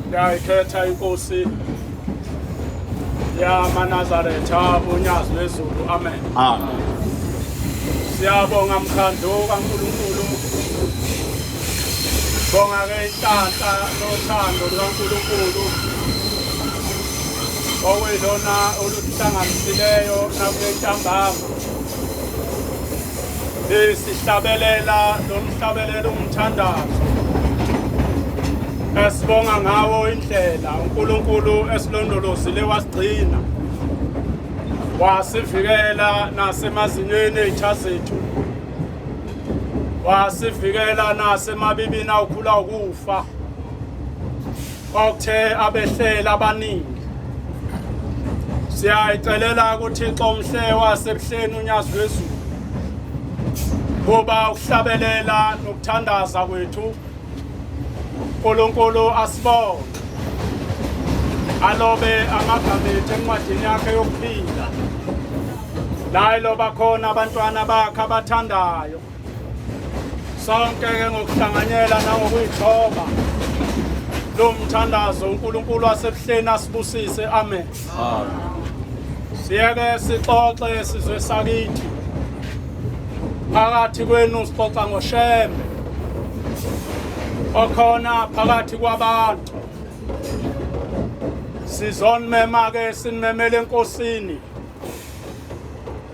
Ngiyayikhetha inkosi yamaNazaretha unyazi lwezulu. Amen. Siyabonga mkhandlo kaNkulunkulu. Bonga ke inhlanhla nothando lukaNkulunkulu. Okwelona oluhlanganisileyo nakulenhlangano. Sihlabelela lomhlabelelo umthandazo. Esibonga ngawo indlela uNkulunkulu esilondolozile wasigcina. Wasivikela nasemazinyweni ethazethu. Wasivikela nasemabibini awukhula ukufa. Okuthe abehlela abaningi. Siyayicelela kuThixo omhle wasebuhleni unyazi lwezulu. Kuba ukuhlabelela nokuthandaza kwethu. uNkulunkulu asibonge. Alobe amagama ethu encwadini yakhe yokuphila. La iloba khona abantwana bakhe abathandayo. Sonke ke ngokuhlanganyela nangokuyithoba. Lo mthandazo uNkulunkulu wasebuhleni asibusise. Amen. Siyeke sixoxe sizwe sakithi. Phakathi kwenu sixoxa ngoShembe. Okhona phakathi kwabantu. Sizonmema ke sinmemele enkosini.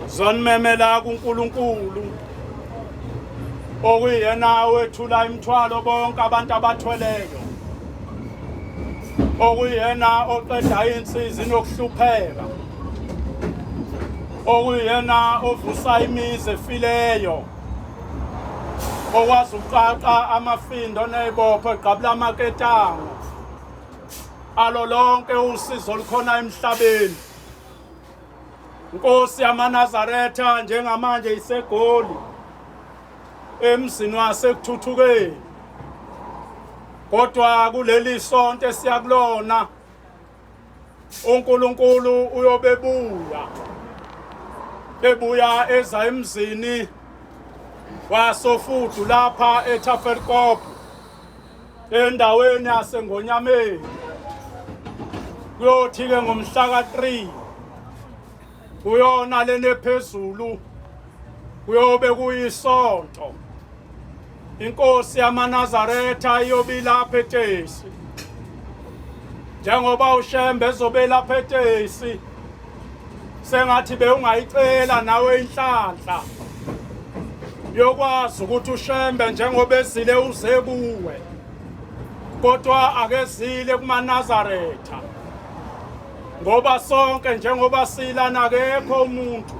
Zonmemela kuNkulunkulu. Okuyena wethula imithwalo bonke abantu abathweleyo. Okuyena oqeda insizini nokuhlupheka. Okuyena ovusa imizi efileyo. Okwazi uqaqa amafindo nezibopho eqabula amaketanga. Alo lonke usizo likhona emhlabeni. Inkosi yamaNazaretha njengamanje isegoli. Emzini wasekuthuthukeni. Kodwa kuleli sonto siyakulona uNkulunkulu uyobebuya. Ebuya eza emzini wasofudu lapha eTafelkop endaweni yaseNgonyameni. Kuyothi ke ngomhla ka3 kuyona lene phezulu kuyobe kuyisonto. Inkosi yamaNazaretha iyobe lapha eTesi. Njengoba uShembe ezobe lapha eTesi. Sengathi bewungayicela nawe inhlanhla. Yokwazi ukuthi uShembe njengoba ezile uze kuwe. Kodwa akezile kumaNazaretha. Ngoba sonke njengoba silana akekho umuntu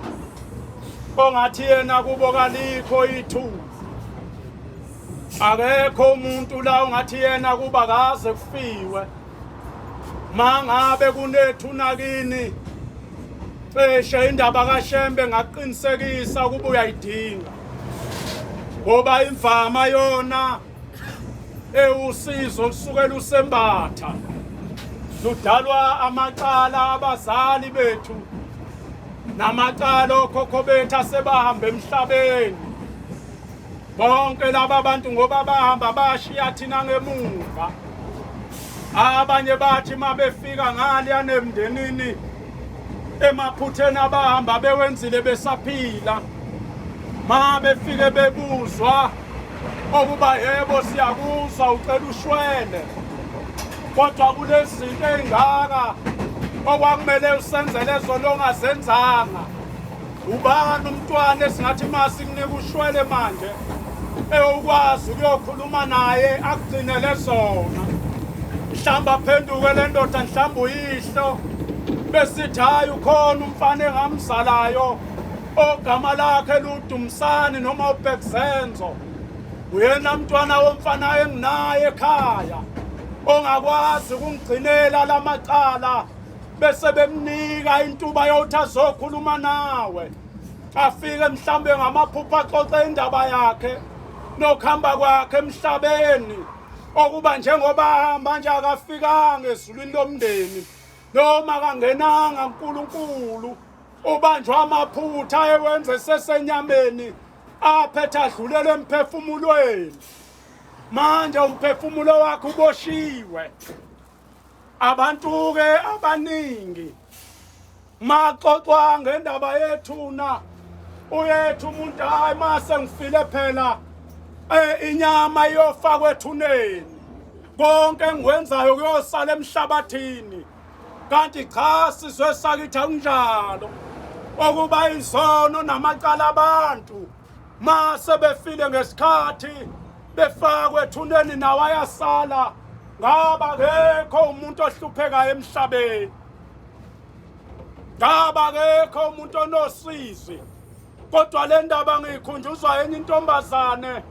ongathi yena kubo kalikho ithuba. Akekho umuntu la ongathi yena kuba kaze kufiwe. Mangabe kunethuna kini cishe indaba kaShembe ngaqinisekisa ukuba uyayidinga. Ngoba imvama yona ewusizo kusukela usembatha. Ludalwa amacala abazali bethu namacala okhokho bethu asebahamba emhlabeni. Bonke laba bantu ngoba bahamba bashiya thina ngemuva. Abanye bathi mabefika ngale yanemndenini emaphutheni abahamba bewenzile besaphila. Mabefike bebuzwa okuba yebo siyakuzwa ucela ushwele. Kodwa kulezinto ezingaka okwakumele usenzele zona ongazenzanga. Ubani umntwana esingathi masi kunika ushwele manje ukwazi ukuyokhuluma naye akugcinele zona. Mhlamba aphenduke le ndoda mhlamba uyihlo besithi hayi ukhona umfana engamzalayo ogama lakhe luDumsani noma uBhekzenzo. Uyena mntwana womfana enginaye ekhaya ongakwazi ukungcinela lamacala bese bemnika intuba yokuthi azokhuluma nawe. Afike mhlambe ngamaphupha axoxe indaba yakhe nokuhamba kwakhe emhlabeni. Okuba njengoba ahamba nje akafikanga ezulwini lomndeni noma kangenanga uNkulunkulu. Ubanjwa amaphutha ewenze sesenyameni aphethe adlulele emphefumulweni. manje umphefumulo wakho uboshiwe. Abantu ke abaningi maxoxwa ngendaba yethuna uyethu umuntu hayi mase ngifile phela inyama iyofakwa ethuneni konke engikwenzayo kuyosala emhlabathini kanti cha sizwe sakithi akunjalo okuba izono namacala abantu mase befile ngesikhathi befakwe ethuneni nawo ayasala ngaba akekho umuntu ohluphekayo emhlabeni ngaba akekho umuntu onosizi kodwa le ndaba ngikhunjuzwa enye intombazane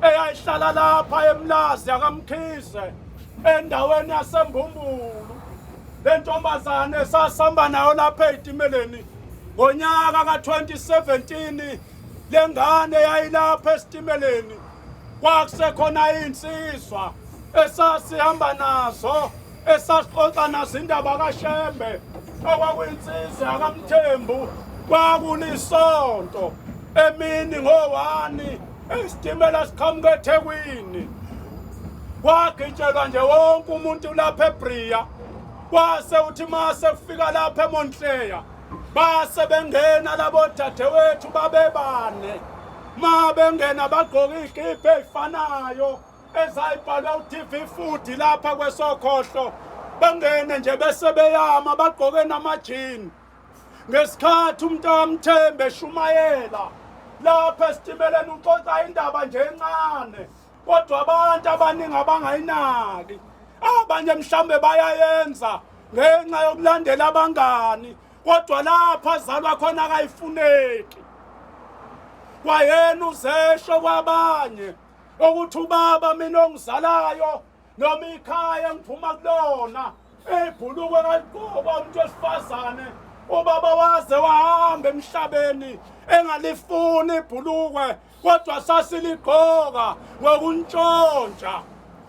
eyayihlala lapha emlazi yakwaMkhize endaweni yaseMbumbulu. Le ntombazane sasihamba nayo lapha ezitimeleni ngonyaka ka-2017 le ngane yayilapha esitimeleni kwakusekhona insizwa esasihamba nazo esasixoxa nazo indaba kaShembe okwakuyinsizwa yakaMthembu kwakulisonto emini ngo-1 isitimela siqhamuka eThekwini kwagitshelwa nje wonke umuntu lapha eBriya kwase uthi mase kufika lapha eMontleya base bengena labo dadewethu babebane ma bengena bagqoka izikipa ezifanayo ezayibhalwa uTV Food lapha kwesokhohlo bengene nje bese beyama bagqoke namajini ngesikhathi umntaMthembe eshumayela lapha esitimeleni uxoxa indaba nje encane kodwa abantu abaningi abangayinaki abanye mhlambe bayayenza ngenxa yokulandela abangani kodwa lapha azalwa khona akayifuneki kwayena uzesho kwabanye ukuthi ubaba mina ongizalayo noma ikhaya ngiphuma kulona ibhulukwe kaligqoka umuntu wesifazane ubaba waze wahamba emhlabeni engalifuni ibhulukwe kodwa sasiligqoka ngokuntshontsha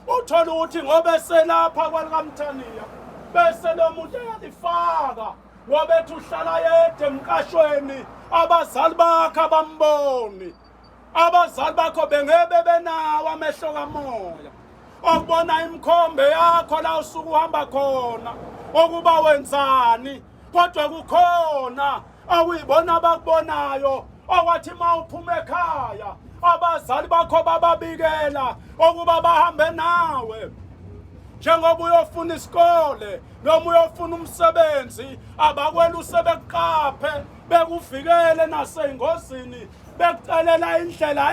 uthola ukuthi ngoba eselapha kwalikaMthaniya bese lo muntu eyalifaka ngoba ethi uhlala yedwa emqashweni abazali bakhe abamboni abazali bakho bengebe benawo amehlo kamoya okubona imkhombe yakho la usuku uhamba khona okuba wenzani kodwa kukhona awuyibona abakubonayo okwathi mawuphuma ekhaya abazali bakho bababikela okuba bahambe nawe njengoba uyofuna isikole noma uyofuna umsebenzi abakwela usebekuqaphe bekuvikele nasengozini bekucelela indlela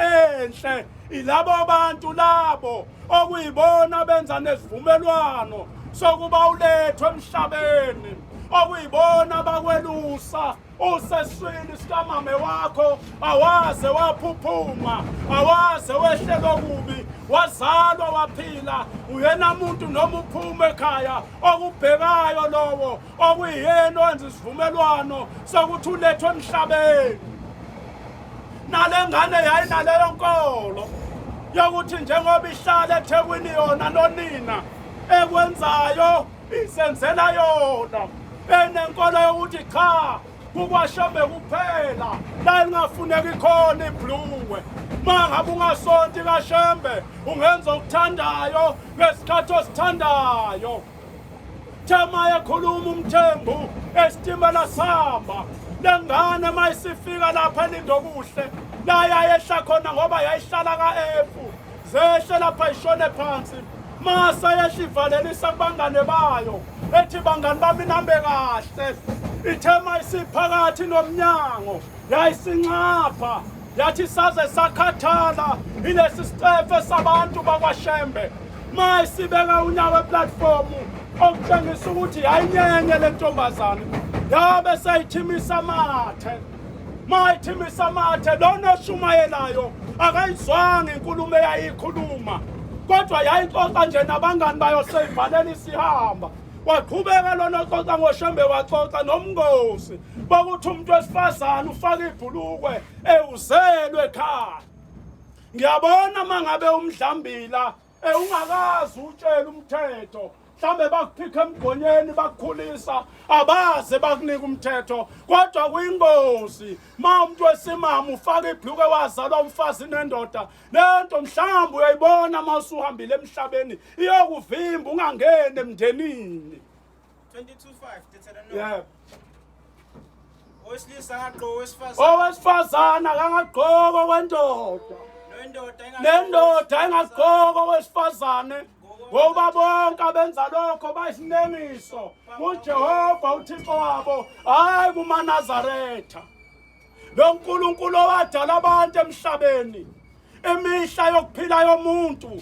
enhle ilabo bantu labo okuyibona benza nesivumelwano sokuba ulethwe emhlabeni okuyibona bakwelusa useswini sikamame wakho awaze waphuphuma awaze wehlelwa kubi wazalwa waphila uyena muntu noma uphuma ekhaya okubhekayo lowo okuyena wenza isivumelwano sokuthi ulethwe emhlabeni nale ngane yayinaleyo nkolo yokuthi njengoba ihlala eThekwini yona nonina ekwenzayo isenzela yona enenkolo yokuthi cha kukwashembe kuphela la lingafuneki khona ibhluwe mangabe ungasonti kaShembe ungenza okuthandayo ngesikhathi osithandayo thema ekhuluma umthembu esitimela sihamba lengane mayisifika lapha elindokuhle la yayehla khona ngoba yayihlala kaEfu zehle lapha ishone phansi masa yeshivalelisa kubangane bayo ethi bangani bami nambe kahle ithema isiphakathi nomnyango yayisinqapha yathi saze sakhathala ilesi sicefe sabantu bakwaShembe mayisibeka unyawo eplatform okutshengisa ukuthi yayinyenye le ntombazane yabe sayithimisa amathe mayithimisa amathe lona oshumayelayo akayizwanga inkulumo eyayikhuluma kodwa yayixoxa nje nabangani bayo seyivalela isihamba waqhubeka lona oxoxa ngoShembe waxoxa nomngozi bokuthi umuntu wesifazane ufaka ibhulukwe ewuzelwe ekhaya ngiyabona mangabe umdlambila ungakazi utshela umthetho mhlambe bakuphika emgonyeni bakukhulisa abaze bakunika umthetho kodwa kuyingozi ma umuntu wesimama ufaka ibhluke wazalwa umfazi nendoda lento mhlambe uyayibona mawusuhambile emhlabeni iyokuvimba ungangene emndenini 22:5 Deuteronomy. yeah Owesifazana owesifazana kangagqoka kwendoda nendoda engagqoka owesifazane ngoba bonke abenza lokho bayisinengiso kuJehova uThixo wabo hayi kumaNazaretha lo nkulunkulu owadala abantu emhlabeni emihla yokuphila yomuntu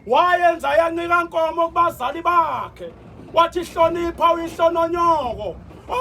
wayenza yancika inkomo kubazali bakhe wathi hlonipha uyihlononyoko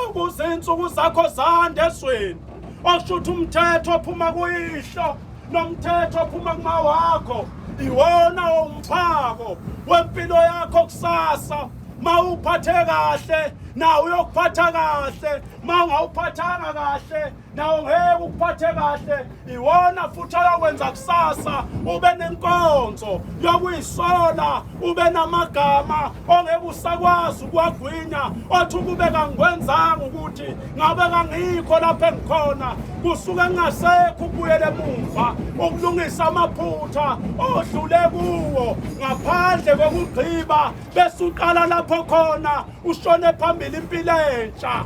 ukuze insuku zakho zande esweni okushuthi umthetho ophuma kuyihlo nomthetho ophuma kumawakho iwona umphako wempilo yakho kusasa mawuphathe kahle nawe uyokuphatha kahle mawungawuphathanga kahle nawe ngeke ukuphathe kahle iwona futhi ayokwenza kusasa ube nenkonzo yokuyisola ube namagama ongeke usakwazi ukwagwinya othi ukube kangikwenzanga ukuthi ngabe kangikho lapho engikhona kusuke ngingasekho ukubuyela emuva ukulungisa amaphutha odlule kuwo ngaphandle kokugqiba bese uqala lapho khona ushone phambili impilo entsha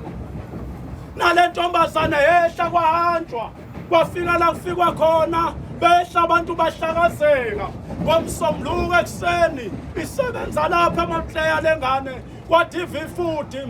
nale ntombazana yehla kwahanjwa kwafika la kufikwa khona behla abantu bahlakazeka ngomsombuluko ekseni isebenza lapha emapleya lengane kwaDivi futhi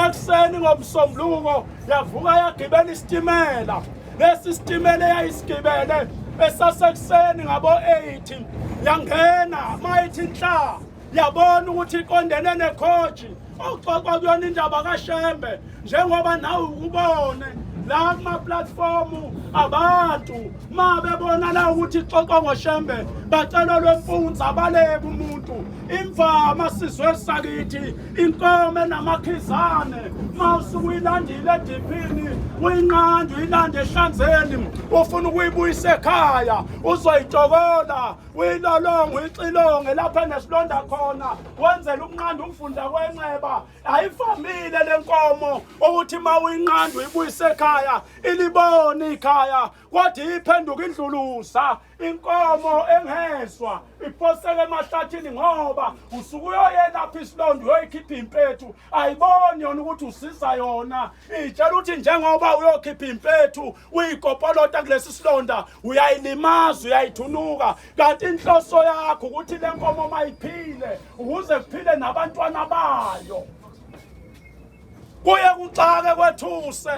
ekseni ngomsombuluko yavuka yagibela isitimela lesi sitimela yayisigibele esasekuseni ngabo 8 yangena mayithi nhla yabona ukuthi iqondene nekhoji oxoxa kuyona indaba kaShembe njengoba nawe ukubone la kuma platform abantu ma bebona la ukuthi ixoxa ngoShembe bacela lwemfunza abaleke umuntu imvama sizwe sakithi inkomo enamakhizane mawusuku ilandile ediphini uyinqanda uyilande ehlanzeni ufuna ukuyibuyisa ekhaya uzoyitokola uyilolonga uyixilonge lapha nesilonda khona wenzela ukunqanda umfunda kwenxeba ayifamile lenkomo ukuthi mawuyinqanda uyibuyisa ekhaya ilibone ikhaya kodwa iphenduka indlulusa inkomo engezwa iphoseke emahlathini ngoba usuku uyoyelapha isilonda uyoyikhipha impethu ayiboni yona ukuthi usiza yona itshela ukuthi njengoba uyokhipha impethu uyikopolota kulesi silonda uyayilimaza uyayithunuka kanti inhloso yakho ukuthi le nkomo mayiphile ukuze kuphile nabantwana bayo kuye kuxake kwethuse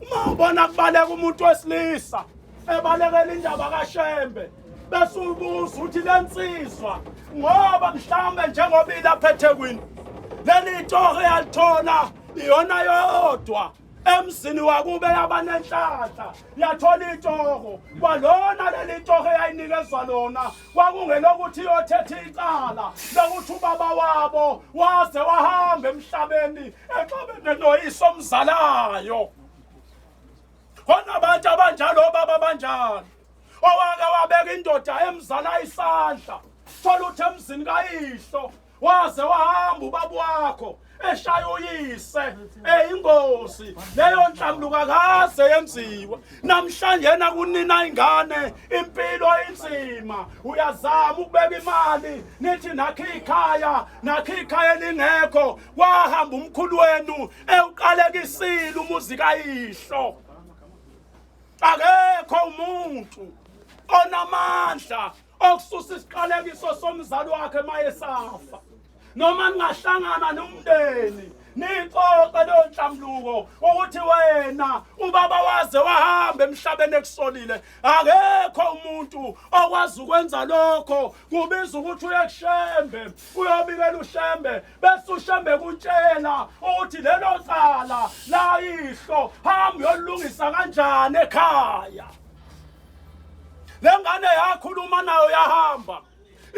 uma ubona kubaleka umuntu wesilisa ebalekela indaba kaShembe bese ubuza ukuthi lensizwa ngoba mhlambe njengoba ilapha eThekwini leli tohe yalithola iyona yodwa emzini wakube yabanenhlanhla yathola itoho kwalona leli tohe yayinikezwa lona kwakungelokuthi iyothetha icala lokuthi ubaba wabo waze wahamba emhlabeni exabene noyise omzalayo khona abantu abanjalo baba banjalo owake wabeka indoda emzala isandla thola uthi emzini kayihlo waze wahamba ubaba wakho eshaya uyise ingozi leyo nhlambuluka kaze yenziwe namhlanje nakunina ingane impilo inzima uyazama ukubeka imali nithi nakho ikhaya lingekho wahamba umkhulu wenu ewuqalekisile umuzi kayihlo akekho umuntu onamandla okususa isiqalekiso somzali wakhe mayesafa noma ningahlangana nomndeni nixoxe leyo nhlambuluko ukuthi wena ubaba waze wahamba emhlabeni ekusolile akekho umuntu okwazi ukwenza lokho kubiza ukuthi uye kuShembe uyobikela uShembe bese uShembe kutshela ukuthi lelo cala la yihlo hamba uyolungisa kanjani ekhaya lengane yakhuluma nayo yahamba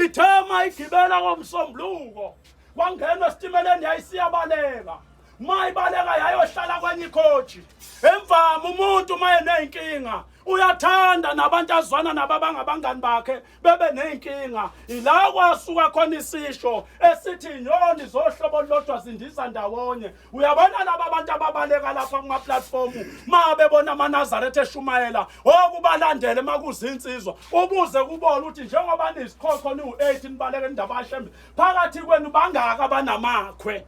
ithema igibela ngomsombuluko kwangena esitimeleni yayisiyabaleka mayibaleka yayohlala kwenye ikhoji emvama umuntu mayenenkinga uyathanda nabantazwana nababangabangani bakhe bebe nenkinga. Ila kwasuka khona isisho esithi inyoni zohlobo lodwa zindiza ndawonye. Uyabona laba abantu ababaleka lapha kuma platform mabebona amaNazaretha eshumayela okubalandele makuzinsizwa ubuze kubona ukuthi njengoba nisikhokho ni8 nibaleke indaba kaShembe phakathi kwenu bangaka abanamakhwe.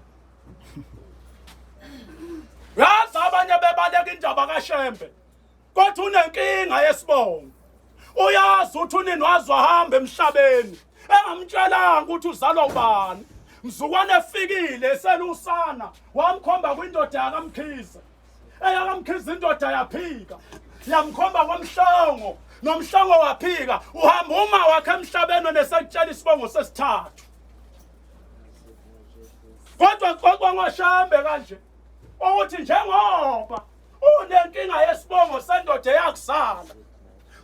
Yazi abanye bebaleka indaba kaShembe kodwa unenkinga yesibongo. Uyazi uthi unini wazi wahamba emhlabeni engamtshelanga ukuthi uzalwa ubani. Mzukwane efikile selusana wamkhomba kwindoda yakwaMkhize. EyakwMkhize indoda yaphika yamkhomba kwaMhlongo nomhlongo waphika. Uhamba uma wakhe emhlabeni nesekutshela isibongo sesithathu. Kodwa xoxa ngoShembe kanje ukuthi njengoba unenkinga yesibongo sendoda yakusala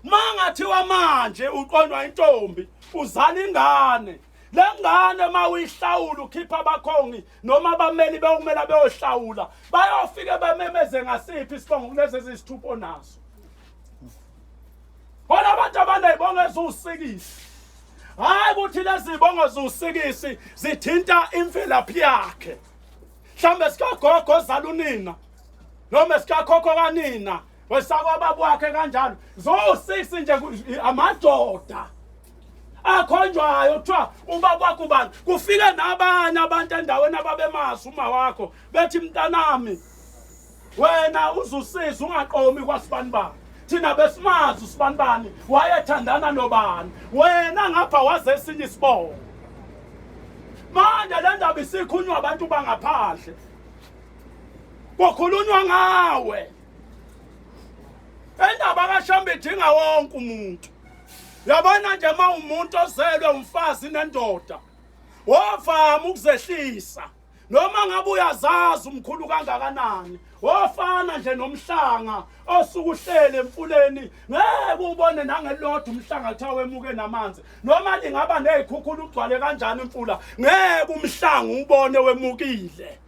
mangathiwa manje uqonwa intombi uzala ingane. Lengane mawihlawula ukhipha abakhongi noma abameli bekumela beyohlawula bayofike bememeze ngasiphi isibongo kulezi ezisithupho onaso. Bona abantu abanezibongo eziwusikisi hayi ukuthi lezi zibongo ziwusikisi zithinta imvelaphi yakhe. Mhlambe sikagogo ozala unina noma sikakhokho kanina wesakwababa wakhe kanjalo zo6 nje amadoda akhonjwayo kuthiwa ubaba wakho ubani. Kufike nabanye abantu endaweni ababemazi uma wakho bethi mntanami wena uzusiza ungaqomi kwasibanibani. Thina besimazi usibanibani wayethandana nobani wena ngapha waze esinye isibongo. Manje le ndaba isikhunywa abantu bangaphandle kukhulunywa ngawe. Endaba kaShembe idinga wonke umuntu. Yabona nje uma umuntu ozelwe umfazi nendoda wovama ukuzehlisa noma ngabe uyazazi umkhulu kangakanani wofana nje nomhlanga osukuhlele emfuleni ngeke ubone nangelodwa umhlanga kuthiwa wemuke namanzi noma lingaba nezikhukhulu ugcwale kanjani imfula ngeke umhlanga ubone wemukile.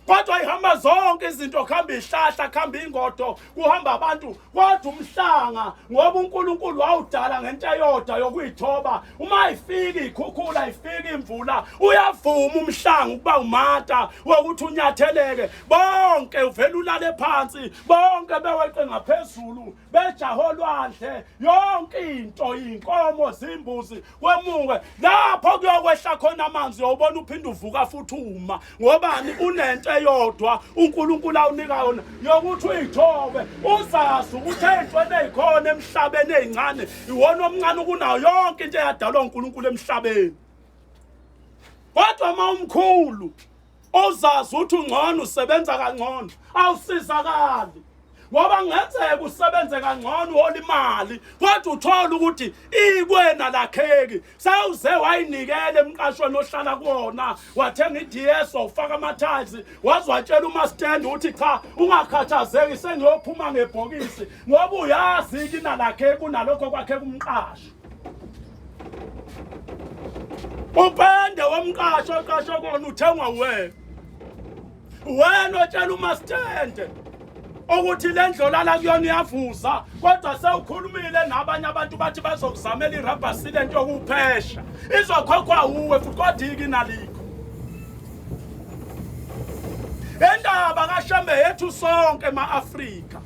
Kodwa ihamba zonke izinto kuhamba ihlahla kuhamba ingodo kuhamba abantu kodwa umhlanga ngoba uNkulunkulu wawudala ngento eyodwa yokuyithoba. Uma ifika ikhukhula ifika imvula uyavuma umhlanga ukuba umata wokuthi unyatheleke bonke uvela ulale phansi bonke beweqe ngaphezulu bejaho olwandle yonke into inkomo zimbuzi wemuke lapho kuyokwehla khona amanzi uyobona uphinde uvuka futhi uma ngobani unento eyodwa uNkulunkulu awunika yona yokuthi uyithobe uzazi ukuthi ezintweni ezikhona emhlabeni ezincane iwona omncane kunayo yonke into eyadalwa uNkulunkulu emhlabeni. Kodwa uma umkhulu uzazi ukuthi ungcono usebenza kangcono awusizakali ngoba ngenzeka usebenze kangcono olimali kodwa uthola ukuthi ikwena lakheki sawuze wayinikele emqashweni ohlala kuwona wathenga iDS ufaka amathazi wazwatshela uMastand ukuthi cha ungakhathazeki sengiyophuma ngebhokisi ngoba uyazi kina lakheki unalokho kwakhe kumqashi. Upende womqasho oqasho kona uthengwa wena otshela uMastand ukuthi le ndlola la kuyona iyavuza kodwa sewukhulumile nabanye abantu bathi bazokuzamela irubber sealant yokuphesha izokhokhwa uwe futhi kodwa ikinalikho. Endaba kaShembe yethu sonke ema-Afrika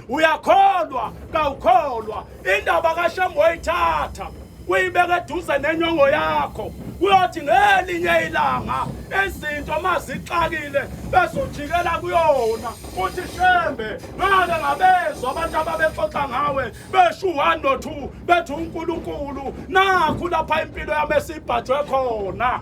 uyakholwa kawukholwa indaba kaShembe oyithatha uyibeke eduze nenyongo yakho kuyothi ngelinye ilanga izinto mazixakile bese ujikela kuyona uthi Shembe ngake ngabezwa abantu ababexoxa ngawe besho 1 no 2 bethi uNkulunkulu nakho lapha impilo yami esibhajwe khona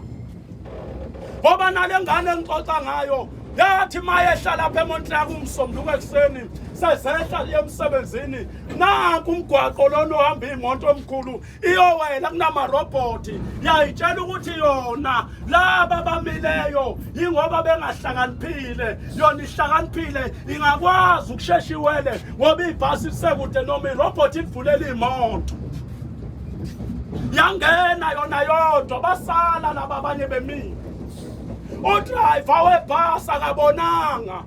ngoba nale ngane engixoxa ngayo yathi mayehla lapha eMontlaka umsombuluko ekseni sezehla emsebenzini nanku umgwaqo lona ohamba imoto omkhulu iyowela kunama robot yayitshela ukuthi yona laba bamileyo ingoba bengahlakaniphile yona ihlakaniphile ingakwazi ukushesha iwele ngoba ibhasi sekude noma irobot ivulela imoto yangena yona yodwa basala laba abanye bemini. Udriver webhasi akabonanga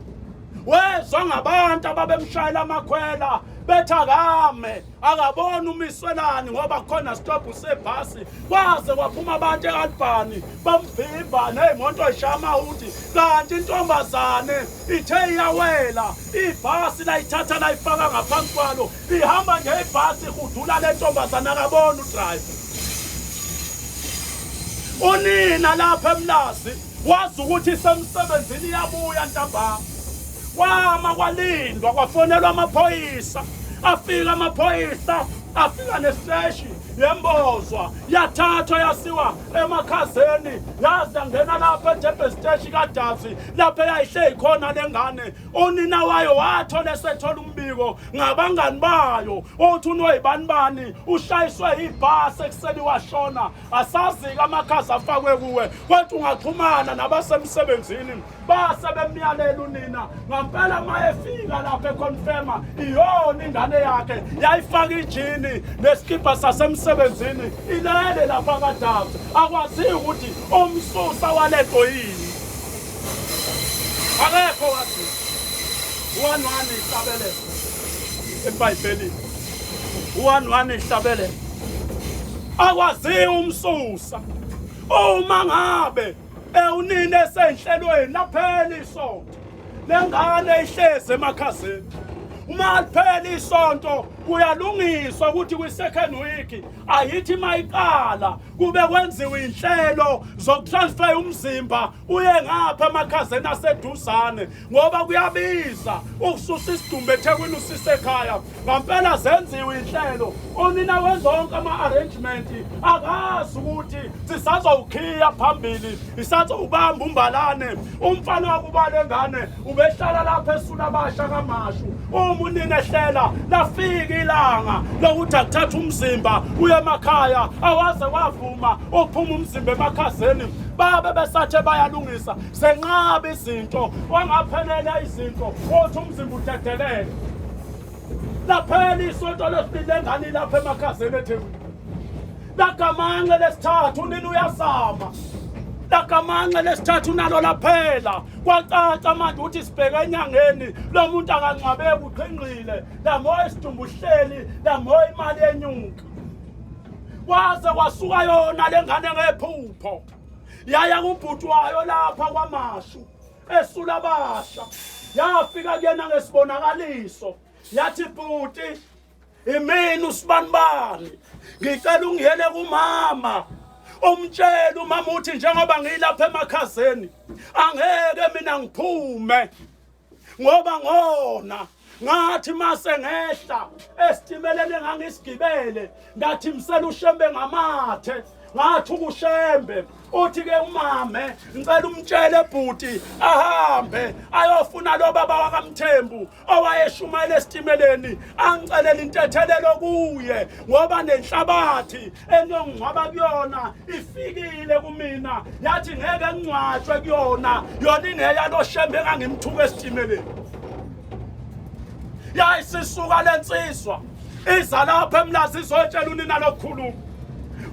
wezwa ngabantu ababemshayela amakhwela bethakame akabona umiswelani ngoba khona stop sebhasi kwaze kwaphuma abantu ekalibhani bamvimba nezimoto ezishama uthi kanti intombazane ithe iyawela ibhasi layithatha layifaka ngaphansi kwalo ihamba ngebhasi ihudula le ntombazana akabona udriver unina lapha eMlazi wazi ukuthi semsebenzini iyabuya ntambama kwama kwalindwa kwafonelwa amaphoyisa afika amaphoyisa afika nesiteshi yembozwa yathathwa yasiwa emakhazeni yaze ngena lapha eJeppe siteshi kaDavi lapha yayihle ikhona lengane unina wayo wathola esethola umbiko ngabangani bayo othi unoyibanibani ushayiswe ibhasi ekuseni washona asazi amakhaza afakwe kuwe kodwa ungaxhumana nabasemsebenzini base bemyalela unina ngampela mayefika lapha econfirma iyona ingane yakhe yayifaka ijini neskipa sasemsebenzini ilele lapha kaDavi akwazi ukuthi umsusa walento yini akekho wathi uwanwane ihlabele eBhayibhelini uwanwane ihlabele akwazi umsusa uma ngabe unine esenhlelweni laphela isonto lengane ihleze emakhazeni uma liphela isonto kuyalungiswa ukuthi kwi-second week ayithi mayiqala kube kwenziwe inhlelo zokutransfer umzimba uye ngapha emakhazeni aseduzane ngoba kuyabiza ukususa isidumbu eThekwini usise ekhaya ngampela zenziwe inhlelo unina wezonke ama-arrangement akazi ukuthi sisazowukhiya phambili isazowubamba umbalane umfana wakuba lengane ubehlala lapha eSulabasha kaMashu unina ehlela lafika ilanga lokuthi akuthatha umzimba uye emakhaya awaze wavuma uphuma umzimba emakhazeni babe besathe bayalungisa senqaba izinto wangaphelela izinto othi umzimba udedeleke laphela isonto lesibili lengane lapha emakhazeni eThekwini lagamanxe lesithathu unina uyazama lagamanxe lesithathu nalo laphela kwacaca manje ukuthi sibheke enyangeni lo muntu akancwabeki uqhinqile lamoya isidumbu uhleli lamoya imali yenyuka waze kwasuka yona lengane ngephupho yaya kubhuti wayo lapha kwaMashu eSulabasha yafika kuyena ngesibonakaliso yathi bhuti imini usibanibani ngicela ungiyele kumama umtshela umama uthi njengoba ngilapha emakhazeni angeke mina ngiphume ngoba ngona ngathi mase ngehla esitimeleni engangisigibele ngathi msela uShembe ngamathe ngathi uShembe uthi ke umame ngicela umtshele bhuti ahambe ayofuna lo baba wakaMthembu owayeshumayela esitimeleni angicelela intethelelo kuye ngoba nenhlabathi enongcwaba kuyona ifikile kumina yathi ngeke ngcwatshwe kuyona yona ineya lo Shembe engangimthuka esitimeleni yayisisuka lensizwa iza lapha eMlazi izotshela unina lokukhuluma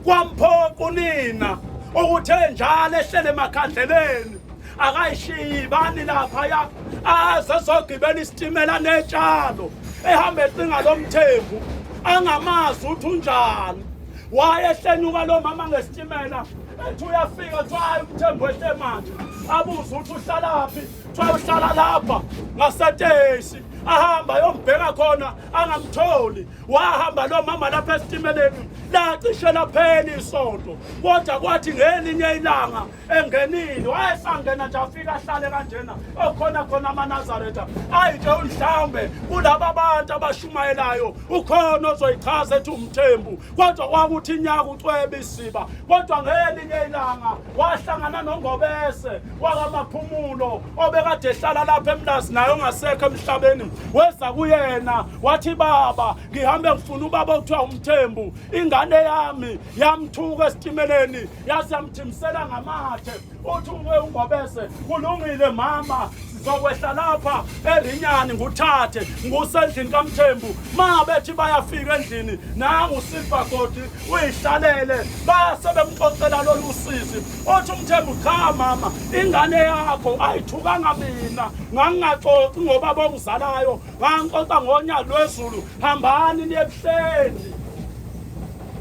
kwamphoqa unina ukuthi njalo ehlele emakhandleleni akayishiyi ibani lapha ya aze zogibela isitimela netshalo ehamba ecinga loMthembu angamazi ukuthi unjani wayehlenyuka lo mama ngesitimela ethi uyafika kuthiwa hayi uMthembu ehle manje abuze ukuthi uhlalaphi kuthiwa uhlala lapha ngaseteshi ahamba yombheka khona angamtholi wahamba lo mama lapha esitimeleni lacishe laphela isonto kodwa kwathi ngelinye ilanga engenile wayesangena nje afika ahlale kanjena okhona khona amaNazaretha ayike mhlawumbe kulabo abantu abashumayelayo ukhona ozoyichaza ethi uMthembu kodwa kwakuthi inyaka ucwebe isiba kodwa ngelinye ilanga wahlangana noNgobese wakamaphumulo obekade ehlala lapha eMlazi naye ongasekho emhlabeni weza kuyena wathi baba ngihambe ngifuna ubaba okuthiwa uMthembu ingane yami yamthuka esitimeleni yazi yamthimisela ngamathe uthi ungobese kulungile mama sizokwehla lapha eRinyani nguthathe ngusendlini kaMthembu mabethi bayafika endlini nangu uSilvagodi uyihlalele base bemxoxela lolu usizi uthi uMthembu cha mama ingane yakho ayithukanga mina ngangingaxoxi ngoba bongizalayo ngangixoxa ngonyaka lwezulu hambani niye ebuhleni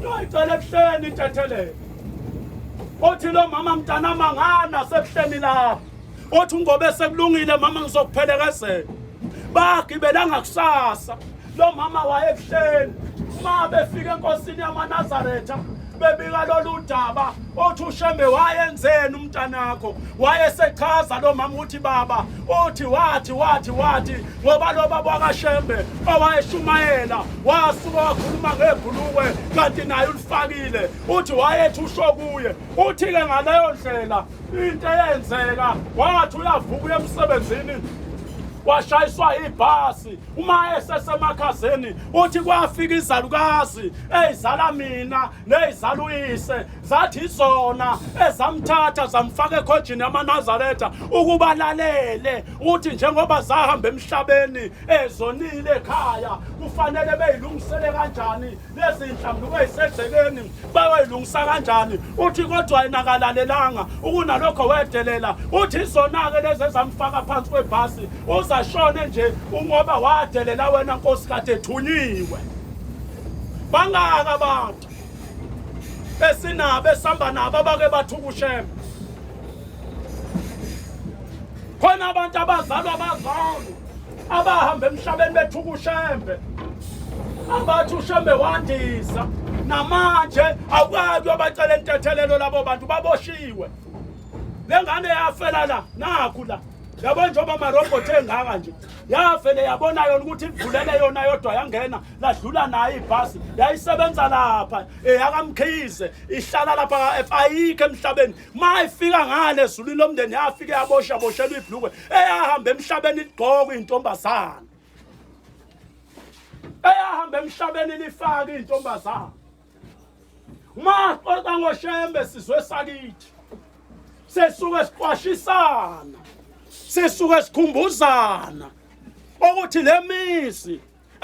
noyicela ebuhleni intethelele uthi lo mama mntana mangana sebuhleni lapha uthi ngobe sekulungile mama ngizokuphelekezela bagibelanga kusasa lo mama wayebuhleni ma befika enkosini yamaNazaretha bebika lolu daba uthi uShembe wayenzeni umntanakho wayesechaza lo mama uthi baba uthi wathi ngoba lo baba wakaShembe owayeshumayela wasuka wakhuluma ngebhulukwe kanti naye ulifakile uthi wayethi usho kuye uthi ke ngaleyo ndlela into eyenzeka wathi uyavuka emsebenzini washayiswa ibhasi uma esesemakhazeni uthi kwafika izalukazi ezala mina nezala uyise zathi izona ezamthatha zamfaka ekhojini yamaNazaretha ukuba lalele uthi njengoba zahamba emhlabeni ezonile ekhaya kufanele beyilungisele kanjani lezi nhlambuko ezisegcekeni bayilungisa kanjani uthi kodwa yena akalalelanga ukunalokho wedelela uthi izona ke lezi ezamfaka phansi kwebhasi ashone nje ungoba wadelela wena Nkosi kade ethunyiwe bangaka abantu besinabo esamba nabo abake bathuka uShembe khona abantu abazalwa abazalo abahamba emhlabeni bethuka uShembe abathi uShembe wandisa namanje awukwazi abacela intethelelo labo bantu baboshiwe lengane yafela la nakhu la yabo njengoba amarobot engaka nje yafele yabona yona ukuthi ivulele yona yodwa yangena ladlula nayo ibhasi yayisebenza lapha yakwaMkhize ihlala lapha ayikho emhlabeni mayifika ngale ezulwini lomndeni yafika yaboshelwa ibhlukwe eyahamba emhlabeni igqoka intombazana eyahamba emhlabeni lifaka intombazana maxoxa ngoShembe sizwe sakithi sesuke siqwashisana sesuke sikhumbuzana ukuthi lemisi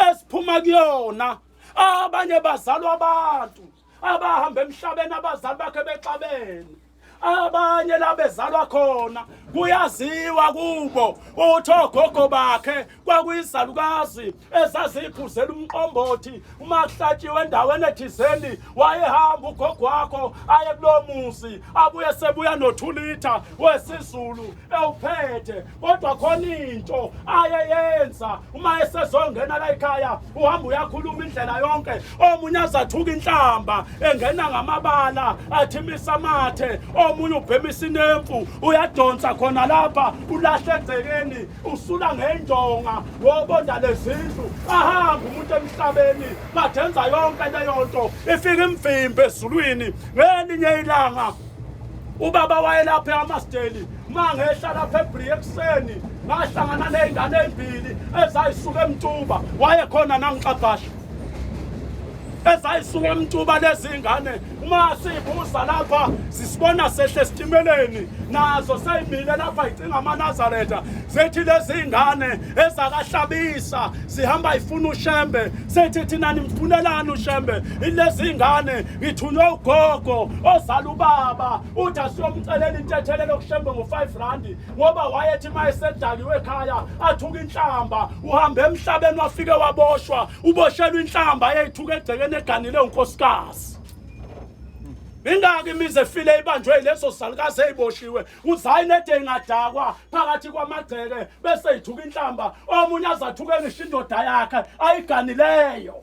esiphuma kuyona abanye bazalwa abantu abahamba emhlabeni abazali bakhe bexabene abanye la bezalwa khona kuyaziwa kubo uthi ogogo bakhe kwakuyizalukazi ezaziphuzela umqombothi uma kuhlatshiwe endaweni ethizeni wayehamba ugogo wakho aye kulomuzi abuye sebuya no2 litha wesizulu ewuphethe kodwa khona into ayeyenza uma esezongena la ekhaya uhamba uyakhuluma indlela yonke omunye azathuka inhlamba engena ngamabala athimisa amathe omunye ubhemisa inemfu uyadonsa khona lapha ulahle egcekeni usula ngenjonga wobonda lezindlu ahamba umuntu emhlabeni badenza yonke leyo nto ifika imvimbe ezulwini ngelinye ilanga ubaba wayelapha eMasideli mangehla lapha eBriya ekuseni ngahlangana nezingane ezimbili ezayisuka eMtuba wayekhona nangiqabhasha ezayisuka eMtuba lezingane uma sibuza lapha sisibona sehle esitimeleni nazo sayimile lapha icinga amaNazaretha zethi lezingane ezakahlabisa sihamba ifuna uShembe sethi thina nimfunelani uShembe ilezingane ngithunywe ugogo ozala ubaba uthi asiyomcelela intethelelo kuShembe ngo5 ngoba wayethi mayesedakiwe ekhaya athuka inhlamba uhambe emhlabeni wafike waboshwa uboshelwa inhlamba yayithuka egcekeni eganile unkosikazi ingaki imize efile ibanjwe leso salukazi eyiboshiwe uzayi nede ingadakwa phakathi kwamagceke bese ithuka inhlamba omunye azathuke ngisho indoda yakhe ayiganileyo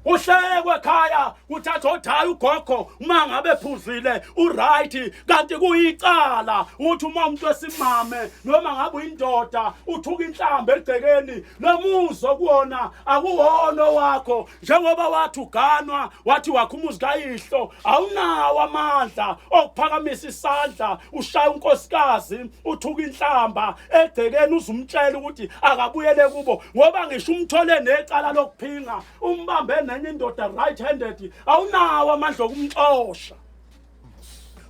uhlekwe ekhaya uthatha othayi ugogo uma ngabe ephuzile uright kanti kuyicala uthi uma umuntu wesimame noma ngabe uyindoda uthuka inhlamba egcekeni lomuzo kuona akuwona wakho njengoba wathi uganwa wathi wakhumuzi kayihlo awunawo amandla okuphakamisa isandla ushaya unkosikazi uthuka inhlamba egcekeni uzumtshela ukuthi akabuyele kubo ngoba ngisho umthole necala lokuphinga umbambe ngenye indoda right handed awunawo amandla okumxosha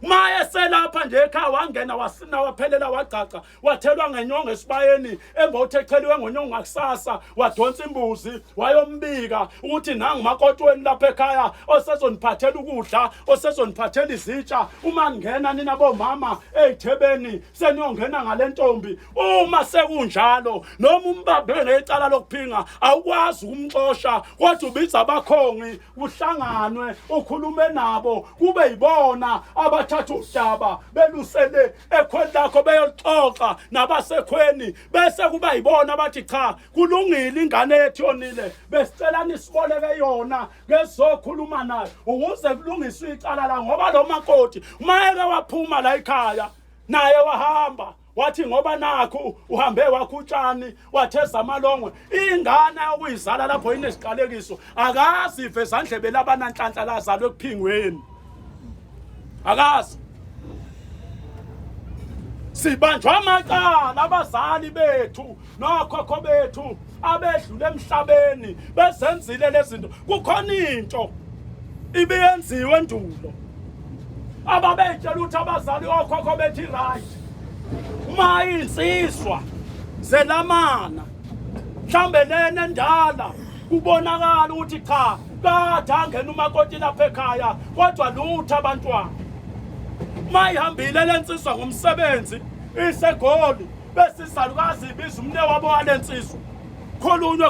Maya selapha nje ekhaya wangena wasina waphelela wagaca wathelwa ngenyongo esibayeni embothe echeliwe ngonyongo ngakusasa wadonsa imbuzi wayombika ukuthi nangu makotweni lapha ekhaya osezoniphathela ukudla osezoniphathela izitsha uma ngena nina bomama ezithebeni seniyongena ngalentombi uma sekunjalo noma umbambe ngecala lokuphinga awukwazi ukumxosha kodwa ubiza abakhongi kuhlanganwe ukhulume nabo kube yibona abathatha udaba belusele ekhweni lakho beyoxoxa nabasekhweni bese kuba yibona abathi cha kulungile ingane yethu yonile besicela nisiboleke yona ngezokhuluma nayo ukuze kulungiswe icala la ngoba lo makoti mayeke waphuma la ekhaya naye wahamba wathi ngoba nakho uhambe wakhutshani watheza amalongwe ingane okuyizala lapho inesiqalekiso akazive ezandlebe labananhlanhla lazalwe kuphingweni akazi sibanjwa amacala abazali bethu nokhokho bethu abedlule emhlabeni bezenzile lezinto kukhona into ibiyenziwe endulo ababetshela ukuthi abazali okhokho bethi right uma insizwa zelamana mhlambe lena endala kubonakala ukuthi cha kade angena umakoti lapha ekhaya kodwa lutho abantwana mayihambile lensizwa ngomsebenzi isegoli bese isalukazi ibiza umne wabo walensizwa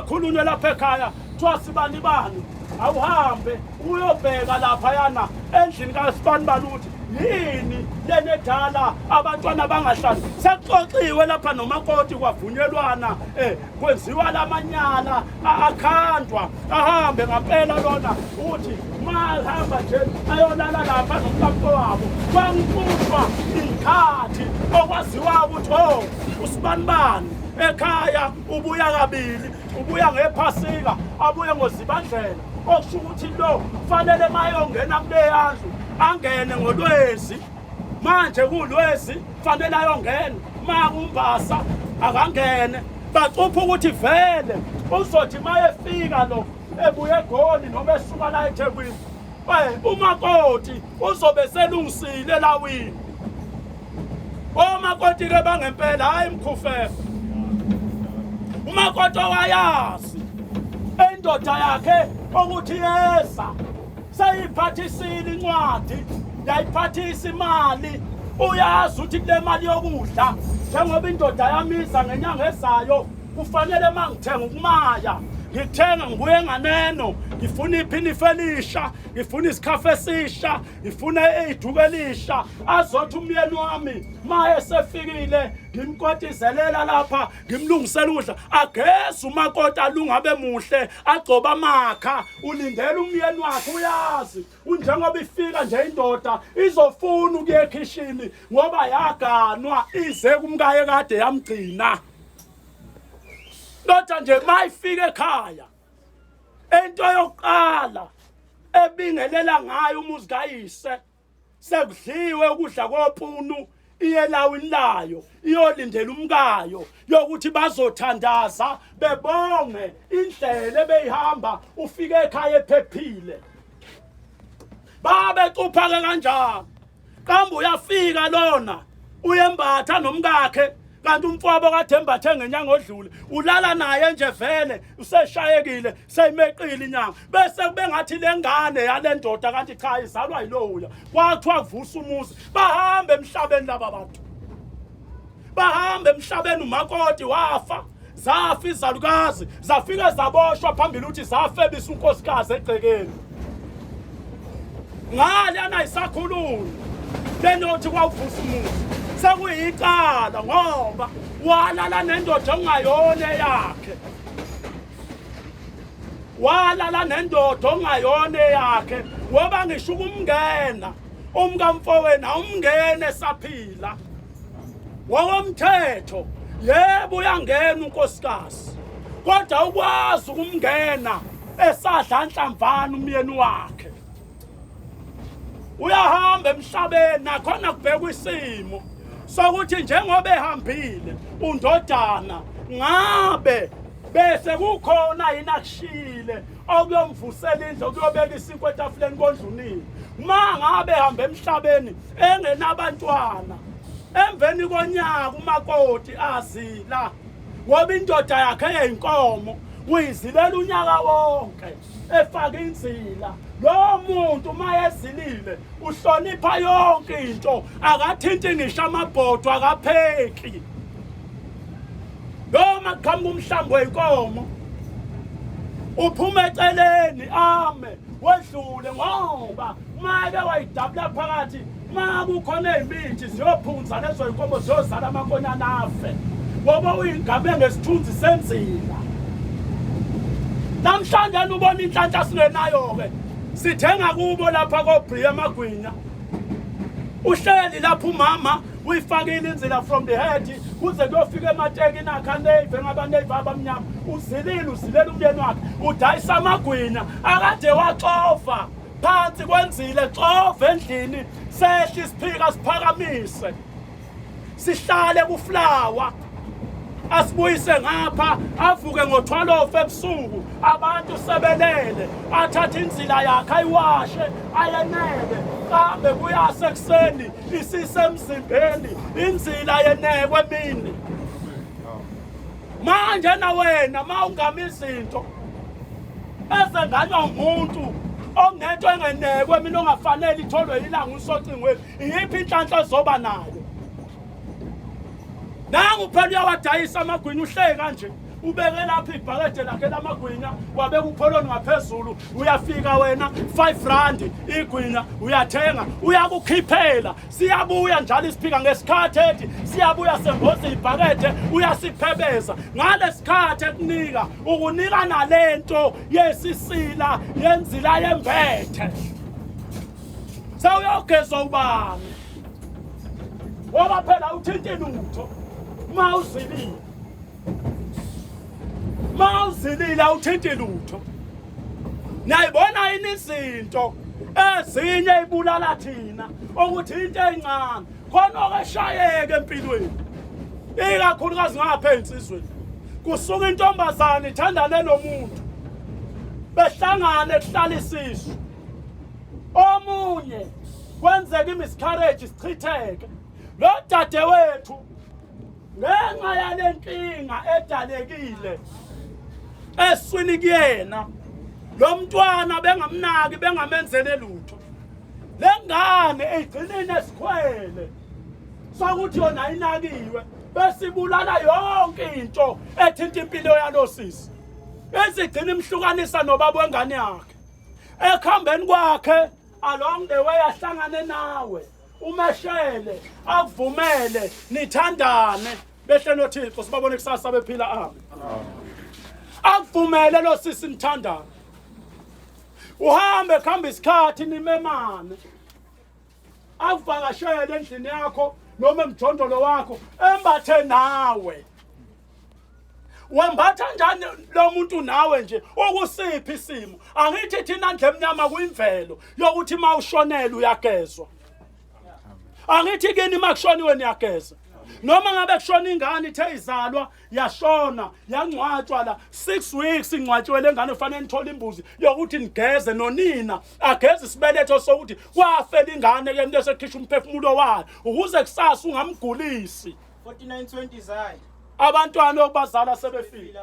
khulunywe lapha ekhaya twasibanibani awuhambe uyobheka lapha yana endlini kaSibani baluthi yini lenedala abantwana bangahlali sekuxoxiwe lapha nomakoti kwavunyelwana kwenziwa lamanyala akhandwa ahambe ngampela lona uthi mahamba nje ayolala lapha nomkampo wabo kwangixushwa ikhathi okwaziwa ukuthi uSibanibani ekhaya ubuya kabili ubuya ngephasika abuye ngozibandlela okusho ukuthi lo kufanele mayongena kule yandlu angene ngolwezi manje kulwezi kufanele ayongena makumbasa akangene bacupha ukuthi vele uzothi mayefika lo ebuye eGoli noma esuka la eThekwini umakoti uzobe selungisile lawini omakoti ke bangempela hayi mkhufeko umakoti wayazi endoda yakhe ukuthi yesa sayiphathisile incwadi yayiphathisa imali uyazi ukuthi kule mali yokudla njengoba indoda yamiza ngenyanga ezayo kufanele mangithenga ukumaya ngithenga ngibuye nganeno ngifuna iphinifa elisha ngifuna isikhafu esisha ngifuna eyiduku elisha azothi umyeni wami maye sefikile ngimkotizelela lapha ngimlungisela ukudla ageze umakoti alungabe muhle agcoba amakha ulindele umyeni wakhe uyazi unjengoba ifika nje indoda izofuna ukuya ekhishini ngoba yaganwa ize kumkaye kade yamgcina Lotha nje mayifika ekhaya into yokuqala ebingelela ngayo umuzi kayise sekudliwe ukudla kopunu iyelawini layo iyolindela umkayo yokuthi bazothandaza bebonge indlela ebeyihamba ufike ekhaya ephephile babe cupha kanjani kambe uyafika lona uyembatha nomkakhe kanti umfowabo kade embathe ngenyanga odlule ulala naye nje vele useshayekile seyimeqile inyanga bese kube ngathi lengane yalendoda kanti cha izalwa yiloya kwathiwa kuvusa umuzi bahambe emhlabeni laba bantu bahambe emhlabeni umakoti wafa zafa izalukazi zafika zaboshwa phambili ukuthi zafebisa unkosikazi egcekeni ngale anayisakhulula lenothi kwavusa umuzi sekuyicala ngoba walala nendoda ongayona yakhe walala nendoda ongayona yakhe ngoba ngisho ukumngena umkamfowenu awumngene saphila ngokomthetho yebo uyangena unkosikazi kodwa ukwazi ukumngena esadla nhlamvana umyeni wakhe uyahamba emhlabeni nakhona kubhekwa isimo sokuthi njengoba ehambile undodana ngabe bese kukhona yini akushile okuyomvusela indlu okuyobeka isinkwa etafuleni kondlunini mangabe hamba emhlabeni engenabantwana emveni konyaka umakoti azila ngoba indoda yakhe eyinkomo uyizilela unyaka wonke efaka inzila lo muntu mayezilile uhlonipha yonke into akathinti ngisho amabhodo akapheki noma kuqhamuka umhlambo wenkomo uphume eceleni ame wedlule ngoba make wayidabula phakathi makukhona izimithi ziyophunza lezo inkomo ziyozala amankonyana afe ngoba uyingabe ngesithunzi senzila namhlanje ubona inhlanhla singenayo-ke sithenga kubo lapha koBriya Magwinya uhleli lapho umama uyifakile inzila from the head kuze kuyofika ematekini akhe aneyive ngabaneyive abamnyama uzilela umyeni wakhe udayisa amagwinya akade waxova phansi kwenzile xova endlini sehle isiphika siphakamise sihlale kuflawa asibuyise ngapha avuke ngo-12 ebusuku abantu sebelele athatha inzila yakhe ayiwashe ayenele kambe kuyase ekuseni isisemzimbeni inzila yenekwe emini manje na wena mawungama izinto ezenganywa umuntu onento engenekwe mina ongafanele itholwe ilanga usocingweni iyiphi inhlanhla zoba nayo nangu phela uyawadayisa amagwinya uhleki kanje ubeke lapha ibhakede lakhe lamagwinya wabeka upholoni ngaphezulu uyafika wena 5 rand igwinya uyathenga uyakukhiphela siyabuya njalo isiphika ngesikhathi ethi siyabuya semboza ibhakede uyasiphebeza ngalesikhathi ekunika ukunika nalento yesisila yenzila yembethe sawuyogeza ubani ngoba phela uthinta lutho mawuzilile awuthinti lutho nayibona yini izinto ezinye ibulala thina ukuthi into encane khona okeshayeke empilweni ikakhulukazi ngapha ensizweni kusuka intombazana ithandane nomuntu behlangane kuhlala isisu omunye kwenzeka imiscarriage sichitheke lo dadewethu ngenxa yalenkinga edalekile eswini kuyena lo mntwana bengamnaki bengamenzele lutho lengane igcinile esikhwele sokuthi yona inakiwe besibulala yonke into ethinta impilo yalosisi ezigcina imhlukanisa nobaba wengane yakhe ekhambeni kwakhe along the way ahlangane nawe umeshele akuvumele nithandane behle noThixo sibabone kusasa bephila amen akuvumele lo sisi nithandane uhambe khamba isikhathi nimemane akuvakashele endlini yakho noma emjondolo wakho embathe nawe wembatha njani lo muntu nawe nje ukusiphi isimo angithi thina ndle emnyama kuyimvelo yokuthi mawushonela uyagezwa angithi kini makushoniwe niyageza noma ngabe kushona ingane ithe izalwa yashona yangcwatshwa la 6 weeks ingcwatshiwe lengane ufanele nithola imbuzi yokuthi nigeze nonina ageze isibeletho sokuthi kwafela ingane ke into esekhishwa umphefumulo wayo ukuze kusasa ungamgulisi 4920 zayi abantwana okubazala sebefile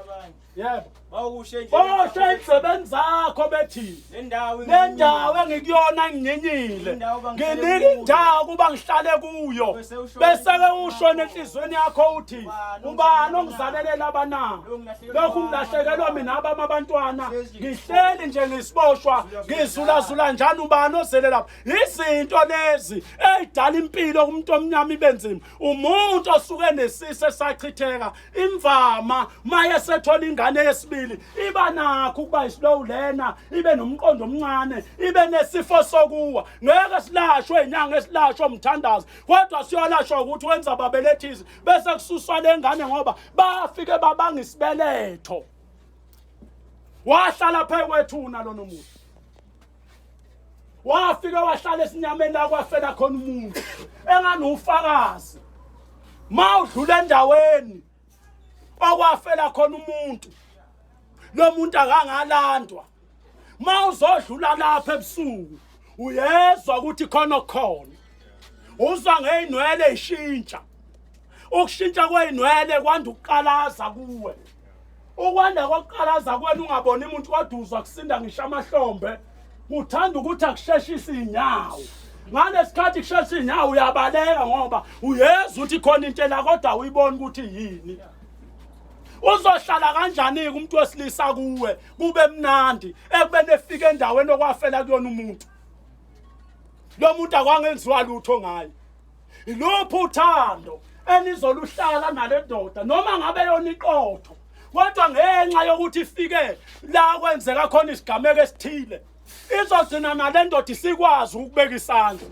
yebo bawushe indlebeni zakho bethi le ndawo engikuyona nginyenyile nginika indawo kuba ngihlale kuyo bese-ke ushona enhlizweni yakho uthi ubani ongizalelela abanabo lokhu ngilahlekelwa mina abami abantwana ngihleli nje ngisiboshwa ngizulazula njani ubani ozele lapha izinto lezi ey'dala impilo kumuntu omnyama ibenzima umuntu osuke nesisi esachitheka imvama maye sethola ingane yesibili iba nakho ukuba islow learner ibe nomqondo omncane ibe nesifo sokuwa ngeke silashwe inyanga esilashwe umthandazo kodwa siyolashwa ukuthi wenza babelethisi bese kususwa lengane ngoba bafike babanga isibeletho wahlala phe kwethuna lo nomuntu wafika wahlala esinyameni la kwafela khona umuntu enganufakazi mawudlula endaweni okwafela khona umuntu lo muntu akangalandwa Mawuzodlula lapha ebusuku uyezwa ukuthi khona khona uzwa ngeinwele ishintsha ukushintsha kweinwele kwanda ukuqalaza kuwe ukwanda kokuqalaza kwenu ungaboni umuntu kodwa uzwa kusinda ngisho amahlombe uthanda ukuthi akusheshise inyawo ngalesikhathi kusheshisa inyawo uyabaleka ngoba uyezwa ukuthi khona into la kodwa uyibona ukuthi yini uzohlala kanjani umuntu wesilisa kuwe kube mnandi ekubene efika endaweni okwafela kuyona umuntu lo muntu akwangenziwa lutho ngaye iluphi uthando enizoluhlala nale ndoda noma ngabe yona iqotho kodwa ngenxa yokuthi ifike la kwenzeka khona isigameko esithile izogcina nale ndoda isikwazi ukubeka isandla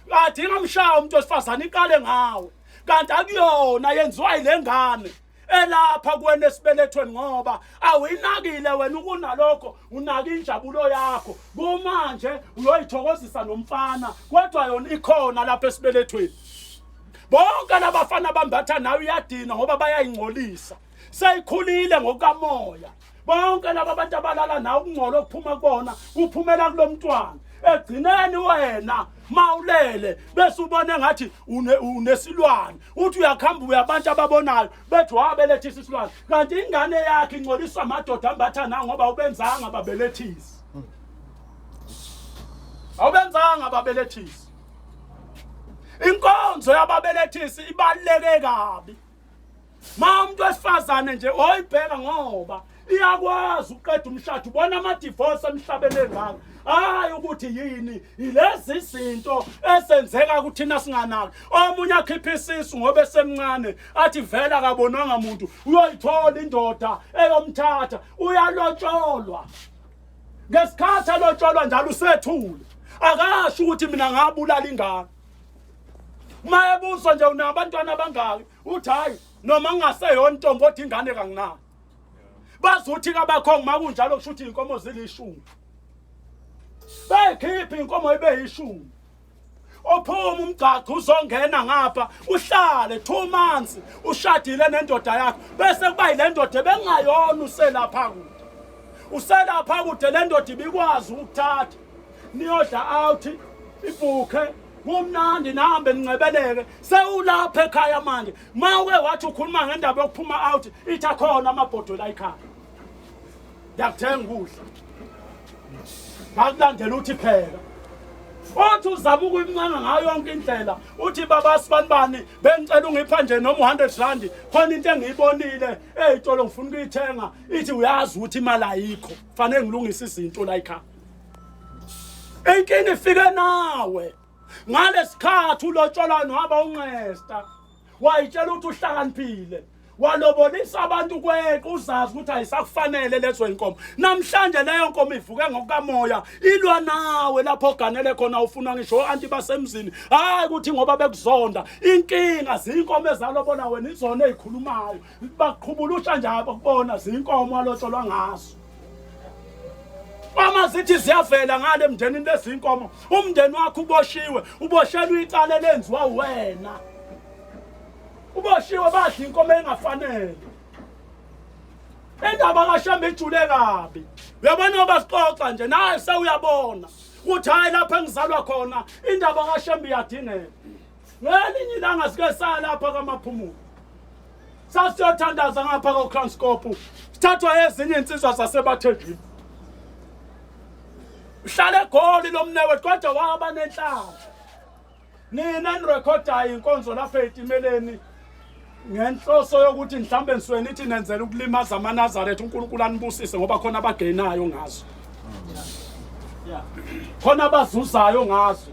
kanti ingamshaya umuntu wesifazane iqale ngawe kanti akuyona yenziwa ile ngane elapha kuwena esibelethweni ngoba awuyinakile wena ukunalokho unaka injabulo yakho kumanje uyoyithokozisa nomfana kodwa yona ikhona lapha esibelethweni bonke labafana bambatha nawe iyadina ngoba bayayingcolisa seyikhulile ngokamoya bonke laba bantu abalala nawe ukungcola okuphuma kubona uphumela kulomntwana egcineni wena mawulele bese ubone ngathi unesilwane uthi uyakhamba uyabantu ababonayo bethi wabelethisa isilwane kanti ingane yakhe ingcoliswa amadoda ambatha nawe ngoba ubenzanga babelethisi awubenzanga babelethisi inkonzo yababelethisi ibaluleke kabi umuntu wesifazane nje oyibheka ngoba iyakwazi uqeda umshado ubona ama-divorce emhlabeni engaka hayi ukuthi yini ilezi zinto esenzeka kuthina singanaki omunye akhipha isisu ngoba esemncane athi vela kabonanga muntu uyoyithola indoda eyomthatha uyalotsholwa ngesikhathi alotsholwa njalo usethule akasho ukuthi mina ngabulala ingane mayebuzwa nje unabantwana abangaki uthi hayi noma ngingaseyona intombi othi ingane kanginaki bazuthi kabakhonga makunjalo kusho ukuthi inkomo zilishumi bekhipha inkomo ibe yishumi ophuma umgaqo uzongena ngapha uhlale 2 months ushadile nendoda yakho bese kuba ile ndoda bengayona uselapha kude uselapha kude le ndoda ibikwazi ukuthatha niyodla out ibhuke kumnandi nahambe ningcebeleke sewulapha ekhaya manje mawuke wathi ukhuluma ngendaba yokuphuma out ithi akhona amabhodwe la ekhaya yakuthenga ukudla bakulandela uthi phela othi uzama ukuyimncanga ngayo yonke indlela uthi baba sibanibani bengicela ungipha nje noma 100 rand khona into engiyibonile ezitolo ngifuna ukuyithenga ithi uyazi ukuthi imali ayikho fanele ngilungise izinto la ekhaya inkinga ifike nawe ngalesikhathi ulotsholwa nohamba unqesta wayitshela ukuthi uhlakaniphile walobolisa abantu kweqe uzazi ukuthi ayisakufanele lezo inkomo namhlanje leyo nkomo ivuke ngokukamoya ilwa nawe lapho oganele khona ufuna ngisho anti basemzini hayi ukuthi ngoba bekuzonda inkinga zinkomo ezalobola wena izona ezikhulumayo baqhubulusha njalo kubona zinkomo alotsholwa ngazo mama zithi ziyavela ngale emndenini lezinkomo umndeni wakho uboshelwe icala lenziwa wena uboshiwe badla inkomo engafanele indaba kaShembe ijule kabi uyabona basixoxa nje naye sewuyabona ukuthi hayi lapha engizalwa khona indaba kaShembe iyadingeka ngelinye ilanga sike salapha kamaphumulo sasiyothandaza ngapha kwaKranskop sithathwa ezinye insizwa zasebathejini uhlale egoli lomnewe kodwa waba nenhlamba nina nirekhodayo inkonzo lapha etimeleni ngenhloso yokuthi mhlambe nisweni ithi nenzela ukulimaza amaNazaretha uNkulunkulu anibusise ngoba khona abagenayo ngazo khona abazuzayo ngazo